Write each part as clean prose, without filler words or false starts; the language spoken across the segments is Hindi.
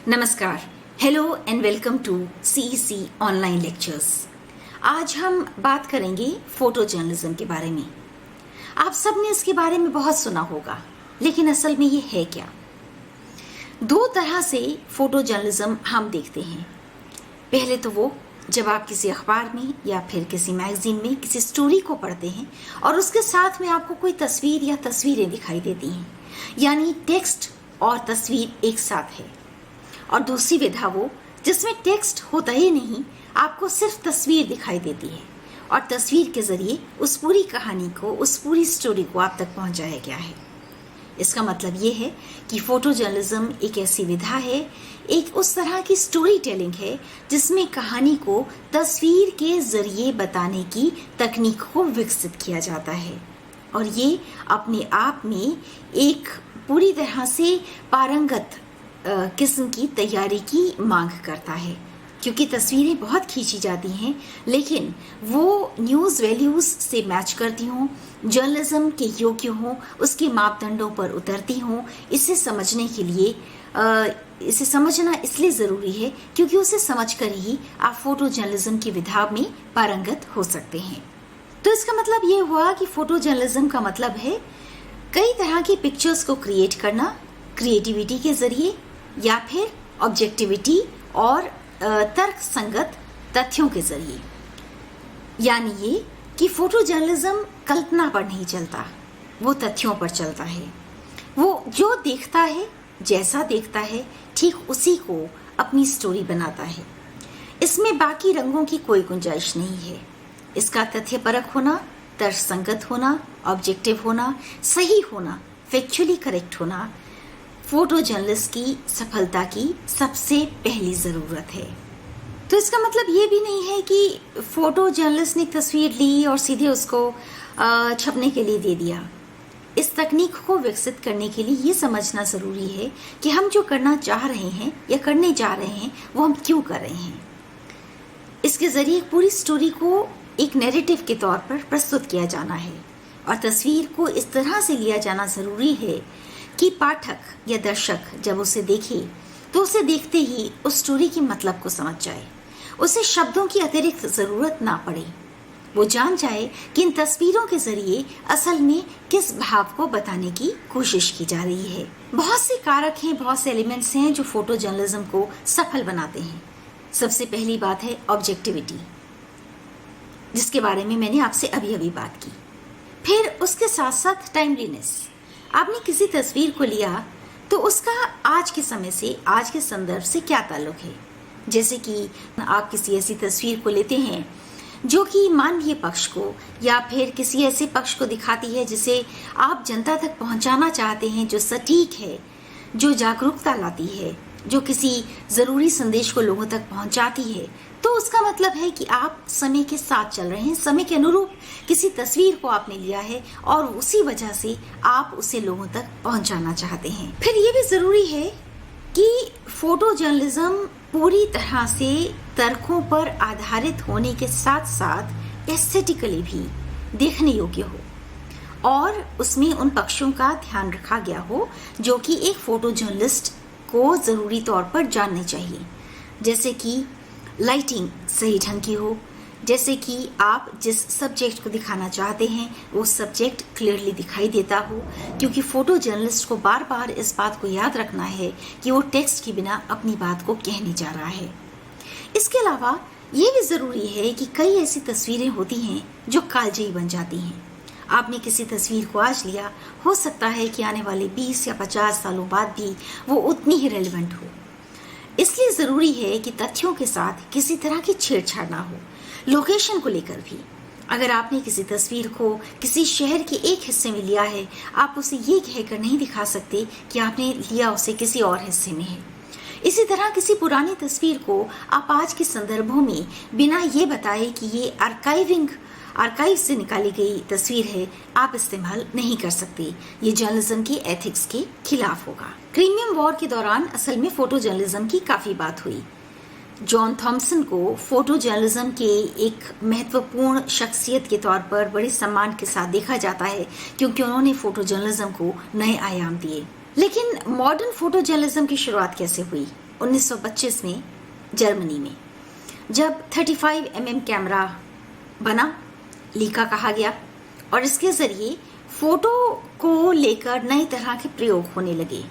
नमस्कार, hello and welcome to CEC online lectures. आज हम बात करेंगे फोटो जर्नलिज्म के बारे में। आप सब ने इसके बारे में बहुत सुना होगा, लेकिन असल में ये है क्या? दो तरह से फोटो जर्नलिज्म हम देखते हैं। पहले तो वो जब आप किसी अखबार में या फिर किसी मैगजीन में किसी स्टोरी को पढ़ते हैं और उसके साथ में आपको कोई तस्वीर या तस्वीरें दिखाई देती हैं, यानी टेक्स्ट और तस्वीर एक साथ है। और दूसरी विधा वो जिसमें टेक्स्ट होता ही नहीं, आपको सिर्फ तस्वीर दिखाई देती है और तस्वीर के जरिए उस पूरी कहानी को, उस पूरी स्टोरी को आप तक पहुंचाया गया है। इसका मतलब ये है कि फोटो जर्नलिज्म एक ऐसी विधा है, एक उस तरह की स्टोरी टेलिंग है जिसमें कहानी को तस्वीर के जरिए बताने की तकनीक को विकसित किया जाता है। और ये अपने आप में एक पूरी तरह से पारंगत किस्म की तैयारी की मांग करता है, क्योंकि तस्वीरें बहुत खींची जाती हैं, लेकिन वो न्यूज़ वैल्यूज़ से मैच करती हों, जर्नलिज्म के योग्य हों, उसके मापदंडों पर उतरती हों। इसे समझने के लिए इसे समझना इसलिए ज़रूरी है क्योंकि उसे समझकर ही आप फोटो जर्नलिज्म की विधा में पारंगत हो सकते हैं। तो इसका मतलब ये हुआ कि फोटो जर्नलिज्म का मतलब है कई तरह की पिक्चर्स को क्रिएट करना क्रिएटिविटी के जरिए, या फिर ऑब्जेक्टिविटी और तर्क संगत तथ्यों के जरिए। यानी ये कि फोटो जर्नलिज्म कल्पना पर नहीं चलता, वो तथ्यों पर चलता है। वो जो देखता है, जैसा देखता है, ठीक उसी को अपनी स्टोरी बनाता है। इसमें बाकी रंगों की कोई गुंजाइश नहीं है। इसका तथ्यपरक होना, तर्क संगत होना, ऑब्जेक्टिव होना, सही होना, फैक्चुअली करेक्ट होना फोटो जर्नलिस्ट की सफलता की सबसे पहली ज़रूरत है। तो इसका मतलब ये भी नहीं है कि फोटो जर्नलिस्ट ने एक तस्वीर ली और सीधे उसको छपने के लिए दे दिया। इस तकनीक को विकसित करने के लिए ये समझना ज़रूरी है कि हम जो करना चाह रहे हैं या करने जा रहे हैं वो हम क्यों कर रहे हैं। इसके ज़रिए पूरी स्टोरी को एक नैरेटिव के तौर पर प्रस्तुत किया जाना है और तस्वीर को इस तरह से लिया जाना ज़रूरी है कि पाठक या दर्शक जब उसे देखे तो उसे देखते ही उस स्टोरी की मतलब को समझ जाए, उसे शब्दों की अतिरिक्त ज़रूरत ना पड़े। वो जान जाए कि इन तस्वीरों के जरिए असल में किस भाव को बताने की कोशिश की जा रही है। बहुत से कारक हैं, बहुत से एलिमेंट्स हैं जो फोटो जर्नलिज्म को सफल बनाते हैं। सबसे पहली बात है ऑब्जेक्टिविटी, जिसके बारे में मैंने आपसे अभी अभी बात की। फिर उसके साथ साथ टाइमलीनेस। आपने किसी तस्वीर को लिया तो उसका आज के समय से, आज के संदर्भ से क्या ताल्लुक है। जैसे कि आप किसी ऐसी तस्वीर को लेते हैं जो कि मानवीय पक्ष को या फिर किसी ऐसे पक्ष को दिखाती है जिसे आप जनता तक पहुंचाना चाहते हैं, जो सटीक है, जो जागरूकता लाती है, जो किसी ज़रूरी संदेश को लोगों तक पहुंचाती है, तो उसका मतलब है कि आप समय के साथ चल रहे हैं, समय के अनुरूप किसी तस्वीर को आपने लिया है और उसी वजह से आप उसे लोगों तक पहुंचाना चाहते हैं। फिर ये भी ज़रूरी है कि फोटो जर्नलिज्म पूरी तरह से तर्कों पर आधारित होने के साथ साथ एस्थेटिकली भी देखने योग्य हो और उसमें उन पक्षों का ध्यान रखा गया हो जो कि एक फोटो जर्नलिस्ट को ज़रूरी तौर पर जानने चाहिए। जैसे कि लाइटिंग सही ढंग की हो, जैसे कि आप जिस सब्जेक्ट को दिखाना चाहते हैं वो सब्जेक्ट क्लियरली दिखाई देता हो, क्योंकि फोटो जर्नलिस्ट को बार बार इस बात को याद रखना है कि वो टेक्स्ट के बिना अपनी बात को कहने जा रहा है। इसके अलावा ये भी ज़रूरी है कि कई ऐसी तस्वीरें होती हैं जो कालजयी बन जाती हैं। आपने किसी तस्वीर को आज लिया, हो सकता है कि आने वाले 20 या 50 सालों बाद भी वो उतनी ही रेलेवेंट हो। इसलिए ज़रूरी है कि तथ्यों के साथ किसी तरह की छेड़छाड़ ना हो। लोकेशन को लेकर भी अगर आपने किसी तस्वीर को किसी शहर के एक हिस्से में लिया है, आप उसे ये कहकर नहीं दिखा सकते कि आपने लिया उसे किसी और हिस्से में है। इसी तरह किसी पुरानी तस्वीर को आप आज के संदर्भों में बिना ये बताए कि ये आर्काइव से निकाली गई तस्वीर है, आप इस्तेमाल नहीं कर सकते। ये जर्नलिज्म की एथिक्स के खिलाफ होगा। क्रीमियम वॉर के दौरान असल में फोटो जर्नलिज्म की काफ़ी बात हुई। जॉन थॉमसन को फोटो जर्नलिज्म के एक महत्वपूर्ण शख्सियत के तौर पर बड़े सम्मान के साथ देखा जाता है, क्योंकि उन्होंने फोटो जर्नलिज्म को नए आयाम दिए। लेकिन मॉडर्न फोटो जर्नलिज्म की शुरुआत कैसे हुई? 1925 में जर्मनी में, जब 35 कैमरा बना, लीका कहा गया, और इसके जरिए फोटो को लेकर नए तरह के प्रयोग होने लगे।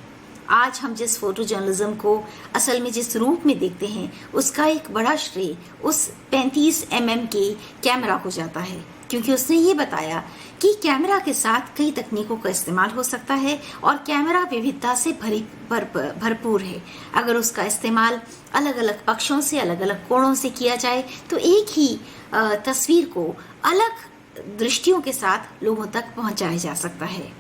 आज हम जिस फोटो जर्नलिज्म को असल में जिस रूप में देखते हैं, उसका एक बड़ा श्रेय उस 35 के कैमरा को जाता है, क्योंकि उसने ये बताया कि कैमरा के साथ कई तकनीकों का इस्तेमाल हो सकता है और कैमरा विविधता से भरपूर है। अगर उसका इस्तेमाल अलग अलग पक्षों से, अलग अलग कोणों से किया जाए तो एक ही तस्वीर को अलग दृष्टियों के साथ लोगों तक पहुंचाया जा सकता है।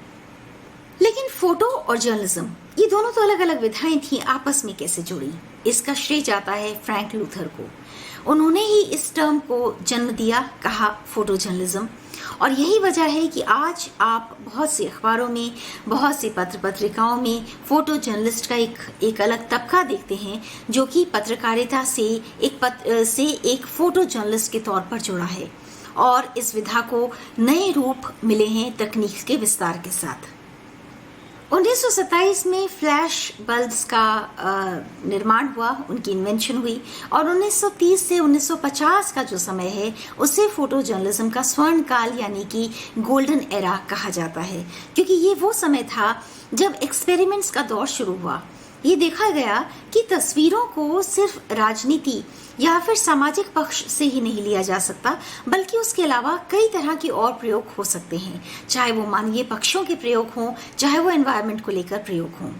लेकिन फोटो और जर्नलिज्म, ये दोनों तो अलग अलग विधाएं थी, आपस में कैसे जुड़ी? इसका श्रेय जाता है फ्रैंक लूथर को। उन्होंने ही इस टर्म को जन्म दिया, कहा फोटो जर्नलिज्म। और यही वजह है कि आज आप बहुत से अखबारों में, बहुत से पत्र पत्रिकाओं में फोटो जर्नलिस्ट का एक अलग तबका देखते हैं, जो कि पत्रकारिता से एक फोटो जर्नलिस्ट के तौर पर जुड़ा है। और इस विधा को नए रूप मिले हैं तकनीक के विस्तार के साथ। 1927 में फ्लैश बल्ब्स का निर्माण हुआ, उनकी इन्वेंशन हुई, और 1930 से 1950 का जो समय है उसे फोटो जर्नलिज्म का स्वर्ण काल यानी कि गोल्डन एरा कहा जाता है, क्योंकि ये वो समय था जब एक्सपेरिमेंट्स का दौर शुरू हुआ। ये देखा गया कि तस्वीरों को सिर्फ राजनीति या फिर सामाजिक पक्ष से ही नहीं लिया जा सकता, बल्कि उसके अलावा कई तरह के और प्रयोग हो सकते हैं, चाहे वो मानवीय पक्षों के प्रयोग हों, चाहे वो एनवायरनमेंट को लेकर प्रयोग हों।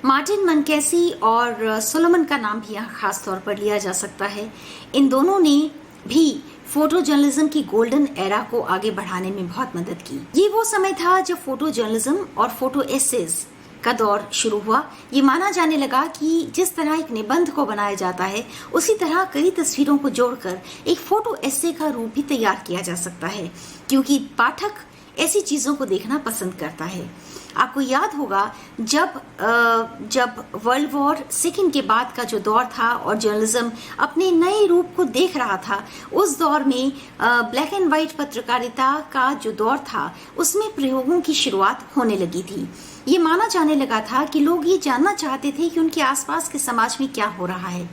मार्टिन मनकेसी और सोलोमन का नाम भी यहाँ खास तौर पर लिया जा सकता है। इन दोनों ने भी फोटो जर्नलिज्म की गोल्डन एरा को आगे बढ़ाने में बहुत मदद की। ये वो समय था जब फोटो जर्नलिज्म और फोटो एसेज का दौर शुरू हुआ। ये माना जाने लगा कि जिस तरह एक निबंध को बनाया जाता है, उसी तरह कई तस्वीरों को जोड़कर एक फोटो एसे का रूप भी तैयार किया जा सकता है, क्योंकि पाठक ऐसी चीजों को देखना पसंद करता है। आपको याद होगा जब वर्ल्ड वॉर सेकेंड के बाद का जो दौर था और जर्नलिज्म अपने नए रूप को देख रहा था, उस दौर में ब्लैक एंड व्हाइट पत्रकारिता का जो दौर था उसमें प्रयोगों की शुरुआत होने लगी थी। ये माना जाने लगा था कि लोग ये जानना चाहते थे कि उनके आसपास के समाज में क्या हो रहा है।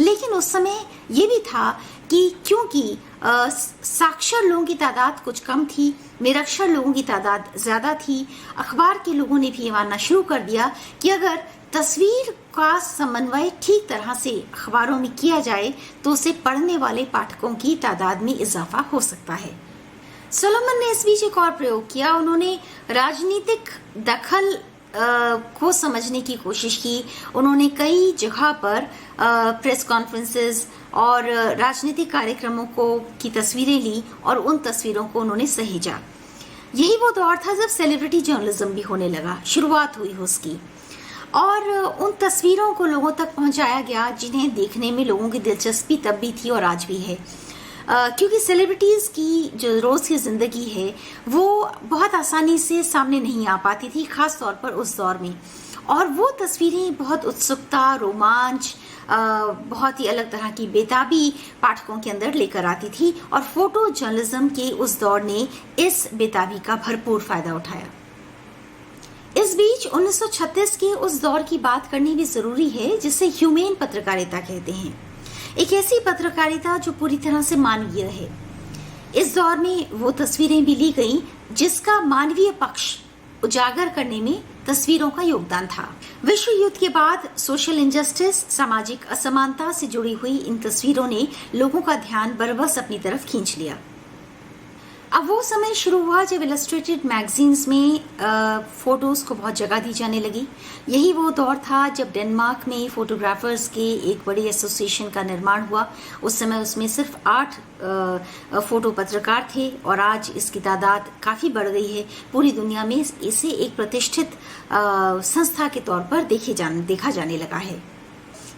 लेकिन उस समय ये भी था कि क्योंकि साक्षर लोगों की तादाद कुछ कम थी, निरक्षर लोगों की तादाद ज्यादा थी, अखबार के लोगों ने भी ये मानना शुरू कर दिया कि अगर तस्वीर का समन्वय ठीक तरह से अखबारों में किया जाए तो उसे पढ़ने वाले पाठकों की तादाद में इजाफा हो सकता है। सोलोमन ने इस बीच एक और प्रयोग किया। उन्होंने राजनीतिक दखल को समझने की कोशिश की। उन्होंने कई जगह पर प्रेस कॉन्फ्रेंसेस और राजनीतिक कार्यक्रमों की तस्वीरें ली और उन तस्वीरों को उन्होंने सहेजा। यही वो दौर था जब सेलिब्रिटी जर्नलिज्म भी होने लगा, शुरुआत हुई उसकी, और उन तस्वीरों को लोगों तक पहुंचाया गया जिन्हें देखने में लोगों की दिलचस्पी तब भी थी और आज भी है। क्योंकि सेलिब्रिटीज की जो रोज की जिंदगी है वो बहुत आसानी से सामने नहीं आ पाती थी, खास तौर पर उस दौर में, और वो तस्वीरें बहुत उत्सुकता, रोमांच, बहुत ही अलग तरह की बेताबी पाठकों के अंदर लेकर आती थी, और फोटो जर्नलिज्म के उस दौर ने इस बेताबी का भरपूर फायदा उठाया। इस बीच 1936 के उस दौर की बात करनी भी जरूरी है जिसे ह्यूमेन पत्रकारिता कहते हैं, एक ऐसी पत्रकारिता जो पूरी तरह से मानवीय है। इस दौर में वो तस्वीरें भी ली गईं जिसका मानवीय पक्ष उजागर करने में तस्वीरों का योगदान था। विश्व युद्ध के बाद सोशल इंजस्टिस, सामाजिक असमानता से जुड़ी हुई इन तस्वीरों ने लोगों का ध्यान बरबस अपनी तरफ खींच लिया। अब वो समय शुरू हुआ जब इलस्ट्रेटेड मैगजीन्स में फोटोज को बहुत जगह दी जाने लगी। यही वो दौर था जब डेनमार्क में फोटोग्राफर्स के एक बड़ी एसोसिएशन का निर्माण हुआ। उस समय उसमें सिर्फ 8 फोटो पत्रकार थे और आज इसकी तादाद काफ़ी बढ़ गई है। पूरी दुनिया में इसे एक प्रतिष्ठित संस्था के तौर पर देखा जाने लगा है।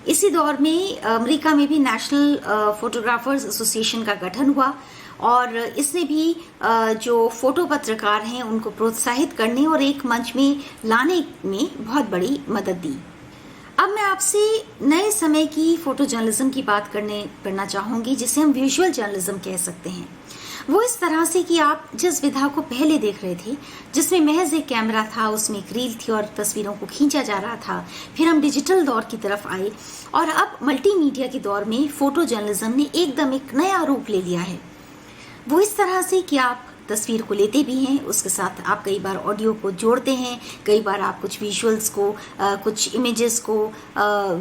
इसी दौर में अमेरिका में भी नेशनल फोटोग्राफर्स एसोसिएशन का गठन हुआ और इसने भी जो फोटो पत्रकार हैं उनको प्रोत्साहित करने और एक मंच में लाने में बहुत बड़ी मदद दी। अब मैं आपसे नए समय की फोटो जर्नलिज्म की बात करना चाहूंगी जिसे हम विजुअल जर्नलिज्म कह सकते हैं। वो इस तरह से कि आप जिस विधा को पहले देख रहे थे, जिसमें महज एक कैमरा था, उसमें एक रील थी और तस्वीरों को खींचा जा रहा था, फिर हम डिजिटल दौर की तरफ आए और अब मल्टीमीडिया के दौर में फोटो जर्नलिज्म ने एकदम एक नया रूप ले लिया है। वो इस तरह से कि आप तस्वीर को लेते भी हैं, उसके साथ आप कई बार ऑडियो को जोड़ते हैं, कई बार आप कुछ विजुअल्स को, कुछ इमेजेस को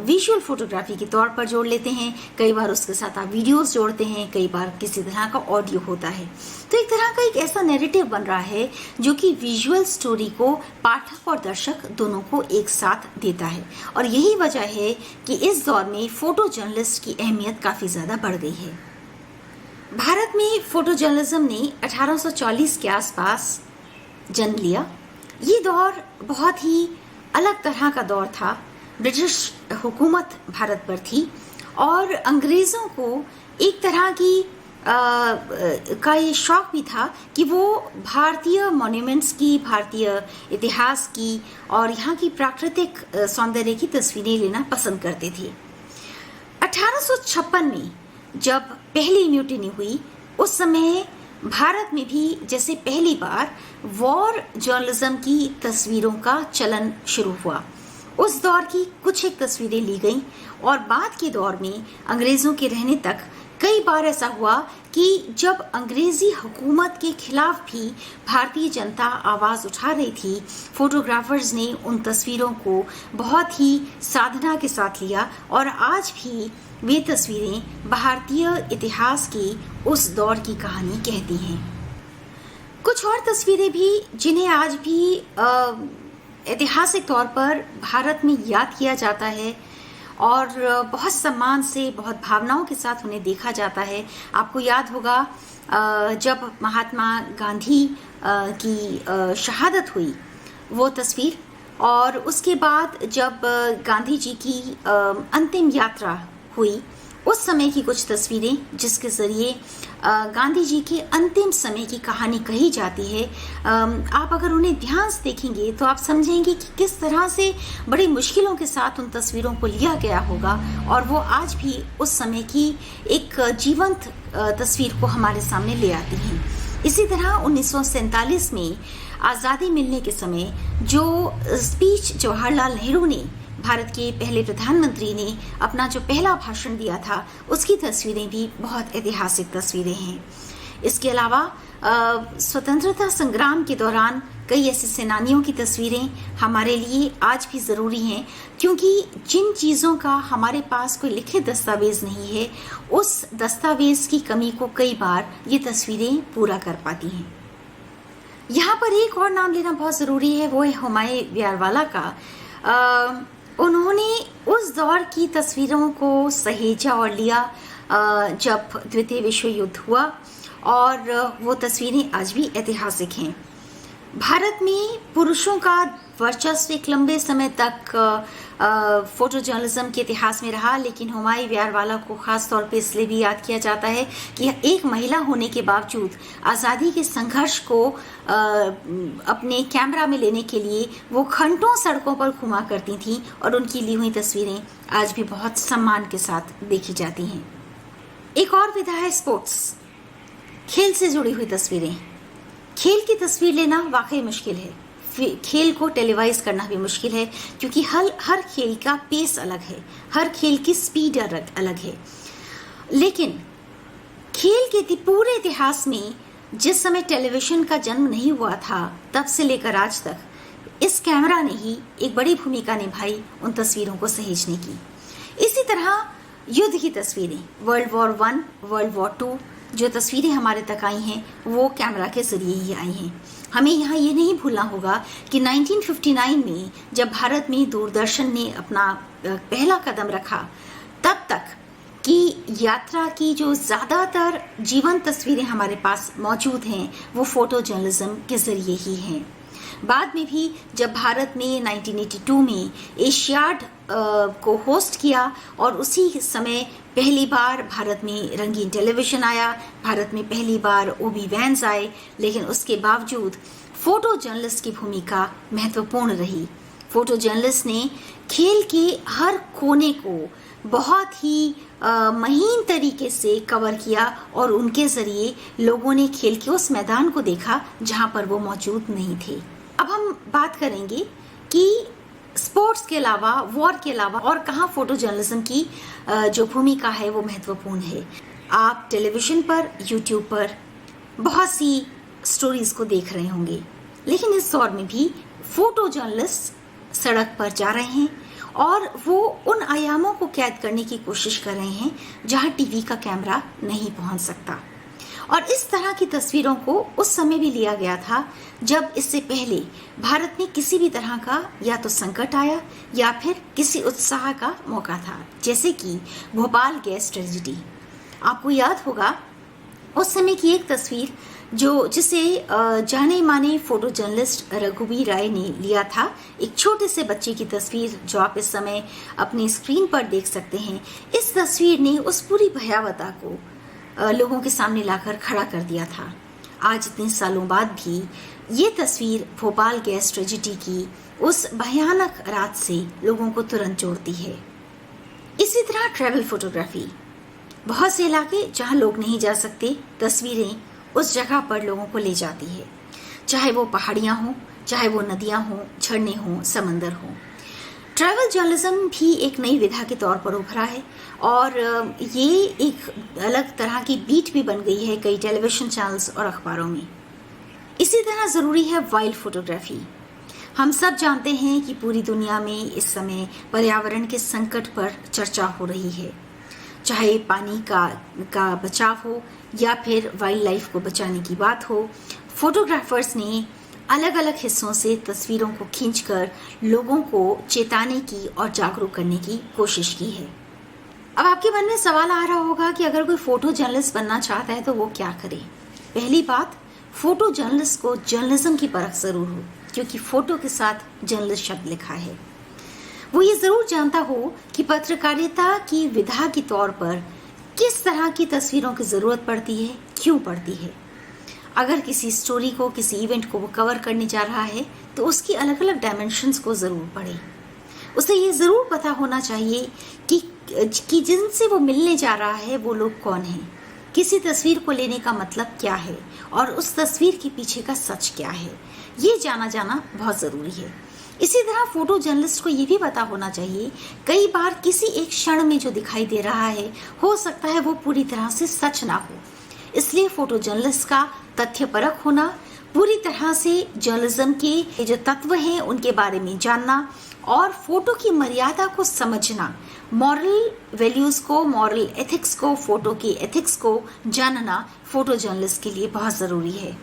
विजुअल फोटोग्राफी के तौर पर जोड़ लेते हैं, कई बार उसके साथ आप वीडियोस जोड़ते हैं, कई बार किसी तरह का ऑडियो होता है। तो एक तरह का एक ऐसा नैरेटिव बन रहा है जो कि विजुअल स्टोरी को पाठक और दर्शक दोनों को एक साथ देता है। और यही वजह है कि इस दौर में फोटो जर्नलिस्ट की अहमियत काफ़ी ज़्यादा बढ़ गई है। भारत में फोटो जर्नलिज्म ने 1840 के आसपास जन्म लिया। ये दौर बहुत ही अलग तरह का दौर था। ब्रिटिश हुकूमत भारत पर थी और अंग्रेज़ों को एक तरह की का ये शौक भी था कि वो भारतीय मॉन्यूमेंट्स की, भारतीय इतिहास की और यहाँ की प्राकृतिक सौंदर्य की तस्वीरें लेना पसंद करते थे। 1856 में जब पहली म्यूटिनी हुई, उस समय भारत में भी जैसे पहली बार वॉर जर्नलिज्म की तस्वीरों का चलन शुरू हुआ। उस दौर की कुछ एक तस्वीरें ली गईं और बाद के दौर में अंग्रेज़ों के रहने तक कई बार ऐसा हुआ कि जब अंग्रेजी हुकूमत के खिलाफ भी भारतीय जनता आवाज़ उठा रही थी, फोटोग्राफर्स ने उन तस्वीरों को बहुत ही साधना के साथ लिया और आज भी वे तस्वीरें भारतीय इतिहास की उस दौर की कहानी कहती हैं। कुछ और तस्वीरें भी जिन्हें आज भी ऐतिहासिक तौर पर भारत में याद किया जाता है और बहुत सम्मान से, बहुत भावनाओं के साथ उन्हें देखा जाता है। आपको याद होगा जब महात्मा गांधी की शहादत हुई वो तस्वीर, और उसके बाद जब गांधी जी की अंतिम यात्रा हुई उस समय की कुछ तस्वीरें जिसके ज़रिए गांधी जी के अंतिम समय की कहानी कही जाती है। आप अगर उन्हें ध्यान से देखेंगे तो आप समझेंगे कि किस तरह से बड़ी मुश्किलों के साथ उन तस्वीरों को लिया गया होगा और वो आज भी उस समय की एक जीवंत तस्वीर को हमारे सामने ले आती हैं। इसी तरह 1947 में आज़ादी मिलने के समय जो स्पीच जवाहरलाल नेहरू ने, भारत के पहले प्रधानमंत्री ने अपना जो पहला भाषण दिया था, उसकी तस्वीरें भी बहुत ऐतिहासिक तस्वीरें हैं। इसके अलावा स्वतंत्रता संग्राम के दौरान कई ऐसे सेनानियों की तस्वीरें हमारे लिए आज भी ज़रूरी हैं, क्योंकि जिन चीज़ों का हमारे पास कोई लिखित दस्तावेज़ नहीं है, उस दस्तावेज़ की कमी को कई बार ये तस्वीरें पूरा कर पाती हैं। यहाँ पर एक और नाम लेना बहुत ज़रूरी है, वो है हुमायूं व्यारवाला का। उन्होंने उस दौर की तस्वीरों को सहेजा और लिया जब द्वितीय विश्व युद्ध हुआ, और वो तस्वीरें आज भी ऐतिहासिक हैं। भारत में पुरुषों का वर्चस्व एक लंबे समय तक फोटो जर्नलिज्म के इतिहास में रहा, लेकिन हुमायूं व्यारवाला को ख़ास तौर पे इसलिए भी याद किया जाता है कि एक महिला होने के बावजूद आज़ादी के संघर्ष को अपने कैमरा में लेने के लिए वो घंटों सड़कों पर घुमा करती थीं और उनकी ली हुई तस्वीरें आज भी बहुत सम्मान के साथ देखी जाती हैं। एक और विधा है स्पोर्ट्स, खेल से जुड़ी हुई तस्वीरें। खेल की तस्वीर लेना वाकई मुश्किल है, खेल को टेलीवाइज करना भी मुश्किल है, क्योंकि हर खेल का पेस अलग है, हर खेल की स्पीड अलग है। लेकिन खेल के पूरे इतिहास में जिस समय टेलीविज़न का जन्म नहीं हुआ था, तब से लेकर आज तक इस कैमरा ने ही एक बड़ी भूमिका निभाई उन तस्वीरों को सहेजने की। इसी तरह युद्ध की तस्वीरें, वर्ल्ड वॉर 1, वर्ल्ड वॉर 2, जो तस्वीरें हमारे तक आई हैं वो कैमरा के ज़रिए ही आई हैं। हमें यहाँ ये नहीं भूलना होगा कि 1959 में जब भारत में दूरदर्शन ने अपना पहला कदम रखा, तब तक की यात्रा की जो ज़्यादातर जीवंत तस्वीरें हमारे पास मौजूद हैं वो फ़ोटो जर्नलिज्म के ज़रिए ही हैं। बाद में भी जब भारत ने 1982 में एशियाड को होस्ट किया और उसी समय पहली बार भारत में रंगीन टेलीविज़न आया, भारत में पहली बार ओबी वैन्स आए, लेकिन उसके बावजूद फ़ोटो जर्नलिस्ट की भूमिका महत्वपूर्ण रही। फोटो जर्नलिस्ट ने खेल के हर कोने को बहुत ही महीन तरीके से कवर किया और उनके जरिए लोगों ने खेल के उस मैदान को देखा जहां पर वो मौजूद नहीं थे। अब हम बात करेंगे कि स्पोर्ट्स के अलावा, वॉर के अलावा और कहाँ फोटो जर्नलिज्म की जो भूमिका है वो महत्वपूर्ण है। आप टेलीविजन पर, यूट्यूब पर बहुत सी स्टोरीज को देख रहे होंगे, लेकिन इस दौर में भी फोटो जर्नलिस्ट सड़क पर जा रहे हैं और वो उन आयामों को कैद करने की कोशिश कर रहे हैं जहां टीवी का कैमरा नहीं पहुंच सकता। और इस तरह की तस्वीरों को उस समय भी लिया गया था जब इससे पहले भारत में किसी भी तरह का या तो संकट आया या फिर किसी उत्साह का मौका था, जैसे कि भोपाल गैस ट्रेजिडी। आपको याद होगा उस समय की एक तस्वीर जिसे जाने माने फोटो जर्नलिस्ट रघुवीर राय ने लिया था। एक छोटे से बच्चे की तस्वीर जो आप इस समय अपनी स्क्रीन पर देख सकते हैं। इस तस्वीर ने उस पूरी भयावता को लोगों के सामने लाकर खड़ा कर दिया था। आज इतने सालों बाद भी ये तस्वीर भोपाल गैस ट्रेजिडी की उस भयानक रात से लोगों को तुरंत जोड़ती है। इसी तरह ट्रैवल फोटोग्राफी, बहुत से इलाके जहां लोग नहीं जा सकते, तस्वीरें उस जगह पर लोगों को ले जाती है, चाहे वो पहाड़ियां हों, चाहे वो नदियां हों, झरने हों, समंदर हों। ट्रैवल जर्नलिज्म भी एक नई विधा के तौर पर उभरा है और ये एक अलग तरह की बीट भी बन गई है कई टेलीविजन चैनल्स और अखबारों में। इसी तरह ज़रूरी है वाइल्ड फोटोग्राफी। हम सब जानते हैं कि पूरी दुनिया में इस समय पर्यावरण के संकट पर चर्चा हो रही है, चाहे पानी का बचाव हो या फिर वाइल्ड लाइफ को बचाने की बात हो। फोटोग्राफर्स ने अलग अलग हिस्सों से तस्वीरों को खींचकर लोगों को चेताने की और जागरूक करने की कोशिश की है। अब आपके मन में सवाल आ रहा होगा कि अगर कोई फोटो जर्नलिस्ट बनना चाहता है तो वो क्या करे। पहली बात, फोटो जर्नलिस्ट को जर्नलिज्म की परख जरूर हो, क्योंकि फोटो के साथ जर्नलिस्ट शब्द लिखा है। वो ये जरूर जानता हो कि पत्रकारिता की विधा के तौर पर किस तरह की तस्वीरों की जरूरत पड़ती है, क्यों पड़ती है। अगर किसी स्टोरी को, किसी इवेंट को वो कवर करने जा रहा है तो उसकी अलग अलग डायमेंशंस को जरूर पढ़े। उसे ये जरूर पता होना चाहिए कि जिनसे वो मिलने जा रहा है वो लोग कौन हैं, किसी तस्वीर को लेने का मतलब क्या है और उस तस्वीर के पीछे का सच क्या है। ये जाना बहुत जरूरी है। इसी तरह फोटो जर्नलिस्ट को ये भी पता होना चाहिए, कई बार किसी एक क्षण में जो दिखाई दे रहा है हो सकता है वो पूरी तरह से सच ना हो। इसलिए फोटो जर्नलिस्ट का तथ्यपरक होना, पूरी तरह से जर्नलिज्म के जो तत्व हैं उनके बारे में जानना और फोटो की मर्यादा को समझना, मॉरल वैल्यूज को, मॉरल एथिक्स को, फोटो की एथिक्स को जानना फोटो जर्नलिस्ट के लिए बहुत जरूरी है।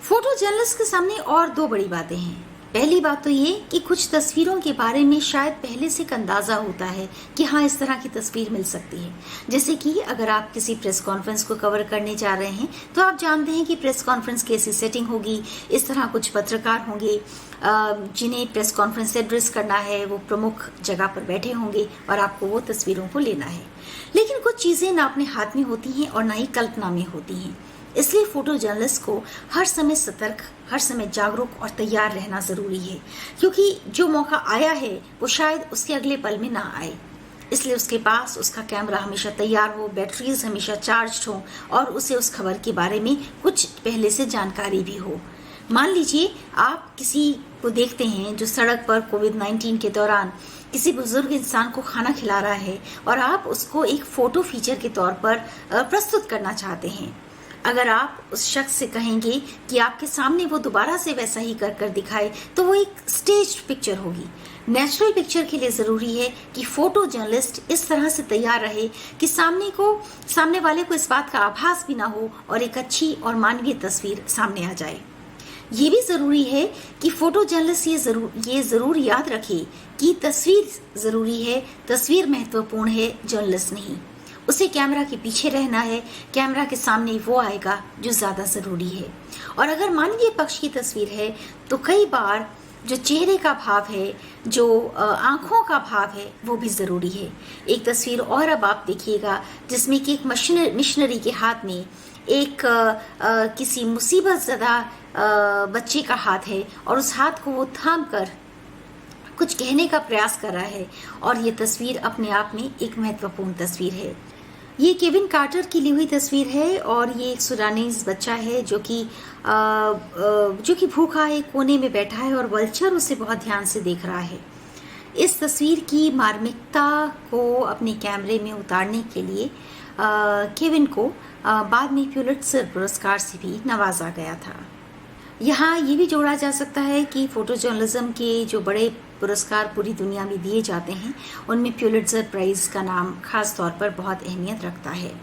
फोटो जर्नलिस्ट के सामने और दो बड़ी बातें हैं। पहली बात तो ये कि कुछ तस्वीरों के बारे में शायद पहले से एक अंदाजा होता है कि हाँ इस तरह की तस्वीर मिल सकती है। जैसे कि अगर आप किसी प्रेस कॉन्फ्रेंस को कवर करने जा रहे हैं तो आप जानते हैं कि प्रेस कॉन्फ्रेंस की ऐसी सेटिंग होगी, इस तरह कुछ पत्रकार होंगे जिन्हें प्रेस कॉन्फ्रेंस एड्रेस करना है, वो प्रमुख जगह पर बैठे होंगे और आपको वो तस्वीरों को लेना है। लेकिन कुछ चीजें ना अपने हाथ में होती हैं और ना ही कल्पना में होती हैं। इसलिए फोटो जर्नलिस्ट को हर समय सतर्क, हर समय जागरूक और तैयार रहना जरूरी है, क्योंकि जो मौका आया है वो शायद उसके अगले पल में ना आए। इसलिए उसके पास उसका कैमरा हमेशा तैयार हो, बैटरीज हमेशा चार्ज हो और उसे उस खबर के बारे में कुछ पहले से जानकारी भी हो। मान लीजिए आप किसी को देखते हैं जो सड़क पर कोविड-19 के दौरान किसी बुजुर्ग इंसान को खाना खिला रहा है और आप उसको एक फोटो फीचर के तौर पर प्रस्तुत करना चाहते हैं। अगर आप उस शख्स से कहेंगे कि आपके सामने वो दोबारा से वैसा ही कर दिखाए तो वो एक स्टेज्ड पिक्चर होगी। नेचुरल पिक्चर के लिए जरूरी है कि फोटो जर्नलिस्ट इस तरह से तैयार रहे कि सामने वाले को इस बात का आभास भी ना हो और एक अच्छी और मानवीय तस्वीर सामने आ जाए। ये भी जरूरी है कि फोटो जर्नलिस्ट ये जरूर याद रखे कि तस्वीर जरूरी है, तस्वीर महत्वपूर्ण है, जर्नलिस्ट नहीं। उसे कैमरा के पीछे रहना है, कैमरा के सामने वो आएगा जो ज्यादा जरूरी है। और अगर मानवीय पक्ष की तस्वीर है तो कई बार जो चेहरे का भाव है, जो आंखों का भाव है, वो भी जरूरी है। एक तस्वीर और अब आप देखिएगा जिसमें कि एक मिशनरी के हाथ में एक किसी मुसीबत ज़दा बच्चे का हाथ है और उस हाथ को वो थाम कर कुछ कहने का प्रयास कर रहा है और ये तस्वीर अपने आप में एक महत्वपूर्ण तस्वीर है। ये केविन कार्टर की ली हुई तस्वीर है और ये एक सुडानीज बच्चा है जो कि भूखा एक कोने में बैठा है और वल्चर उसे बहुत ध्यान से देख रहा है। इस तस्वीर की मार्मिकता को अपने कैमरे में उतारने के लिए केविन को बाद में प्युलिट्जर पुरस्कार से भी नवाजा गया था। यहाँ ये भी जोड़ा जा सकता है कि फोटो जर्नलिज्म के जो बड़े पुरस्कार पूरी दुनिया में दिए जाते हैं उनमें प्युलिट्जर प्राइज़ का नाम खास तौर पर बहुत अहमियत रखता है।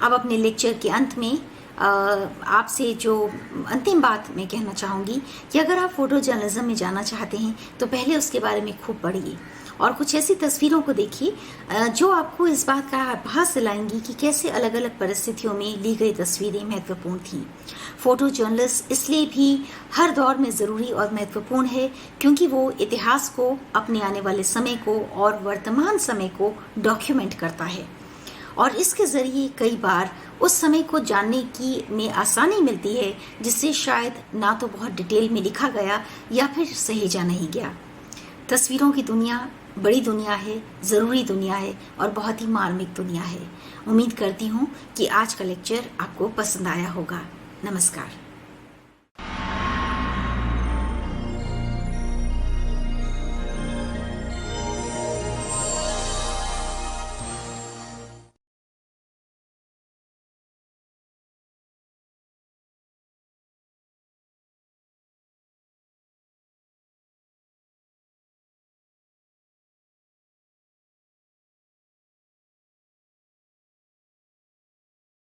अब अपने लेक्चर के अंत में आपसे जो अंतिम बात मैं कहना चाहूँगी कि अगर आप फोटो जर्नलिज्म में जाना चाहते हैं तो पहले उसके बारे में खूब पढ़िए और कुछ ऐसी तस्वीरों को देखिए जो आपको इस बात का आभास दिलाएंगी कि कैसे अलग अलग परिस्थितियों में ली गई तस्वीरें महत्वपूर्ण थीं। फोटो जर्नलिस्ट इसलिए भी हर दौर में ज़रूरी और महत्वपूर्ण है क्योंकि वो इतिहास को, अपने आने वाले समय को और वर्तमान समय को डॉक्यूमेंट करता है और इसके ज़रिए कई बार उस समय को जानने की में आसानी मिलती है जिससे शायद ना तो बहुत डिटेल में लिखा गया या फिर सहेजा नहीं गया। तस्वीरों की दुनिया बड़ी दुनिया है, ज़रूरी दुनिया है और बहुत ही मार्मिक दुनिया है। उम्मीद करती हूँ कि आज का लेक्चर आपको पसंद आया होगा। नमस्कार।